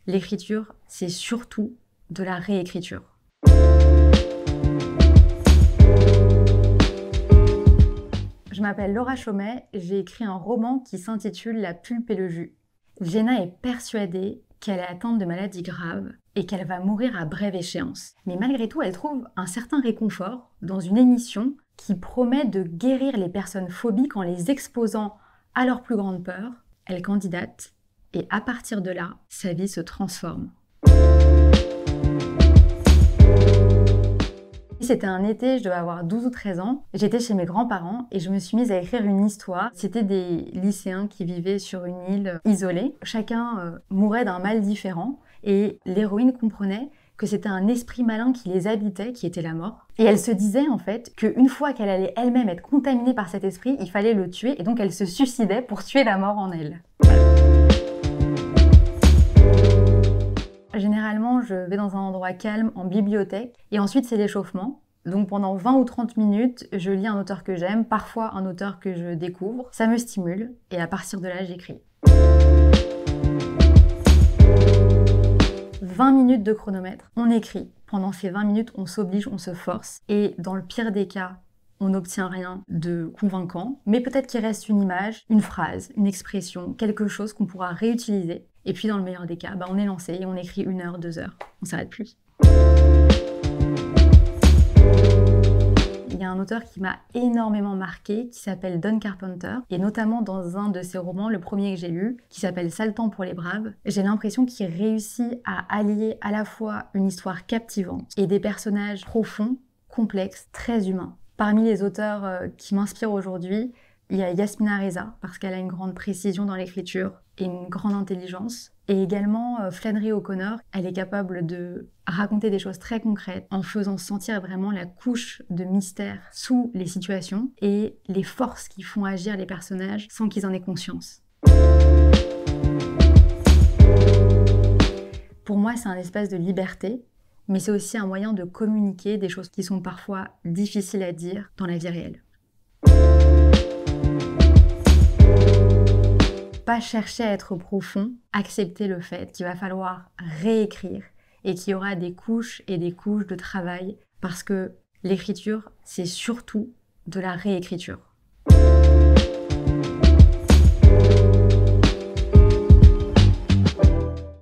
L'écriture, c'est surtout de la réécriture. Je m'appelle Laura Chaumet, j'ai écrit un roman qui s'intitule La pulpe et le jus. Jenna est persuadée qu'elle est atteinte de maladies graves et qu'elle va mourir à brève échéance. Mais malgré tout, elle trouve un certain réconfort dans une émission qui promet de guérir les personnes phobiques en les exposant à leur plus grande peur. Elle candidate et à partir de là, sa vie se transforme. C'était un été, je devais avoir 12 ou 13 ans. J'étais chez mes grands-parents et je me suis mise à écrire une histoire. C'était des lycéens qui vivaient sur une île isolée. Chacun mourait d'un mal différent et l'héroïne comprenait que c'était un esprit malin qui les habitait, qui était la mort. Et elle se disait en fait qu'une fois qu'elle allait elle-même être contaminée par cet esprit, il fallait le tuer et donc elle se suicidait pour tuer la mort en elle. Généralement, je vais dans un endroit calme, en bibliothèque, et ensuite c'est l'échauffement. Donc pendant 20 ou 30 minutes, je lis un auteur que j'aime, parfois un auteur que je découvre. Ça me stimule, et à partir de là, j'écris. 20 minutes de chronomètre, on écrit. Pendant ces 20 minutes, on s'oblige, on se force, et dans le pire des cas, on n'obtient rien de convaincant, mais peut-être qu'il reste une image, une phrase, une expression, quelque chose qu'on pourra réutiliser. Et puis dans le meilleur des cas, on est lancé et on écrit 1 heure, 2 heures. On s'arrête plus. Il y a un auteur qui m'a énormément marqué, qui s'appelle Don Carpenter, et notamment dans un de ses romans, le premier que j'ai lu, qui s'appelle Sale temps pour les braves. J'ai l'impression qu'il réussit à allier à la fois une histoire captivante et des personnages profonds, complexes, très humains. Parmi les auteurs qui m'inspirent aujourd'hui, il y a Yasmina Reza, parce qu'elle a une grande précision dans l'écriture et une grande intelligence. Et également Flannery O'Connor, elle est capable de raconter des choses très concrètes en faisant sentir vraiment la couche de mystère sous les situations et les forces qui font agir les personnages sans qu'ils en aient conscience. Pour moi, c'est un espace de liberté, mais c'est aussi un moyen de communiquer des choses qui sont parfois difficiles à dire dans la vie réelle. Pas chercher à être profond, accepter le fait qu'il va falloir réécrire et qu'il y aura des couches et des couches de travail parce que l'écriture, c'est surtout de la réécriture.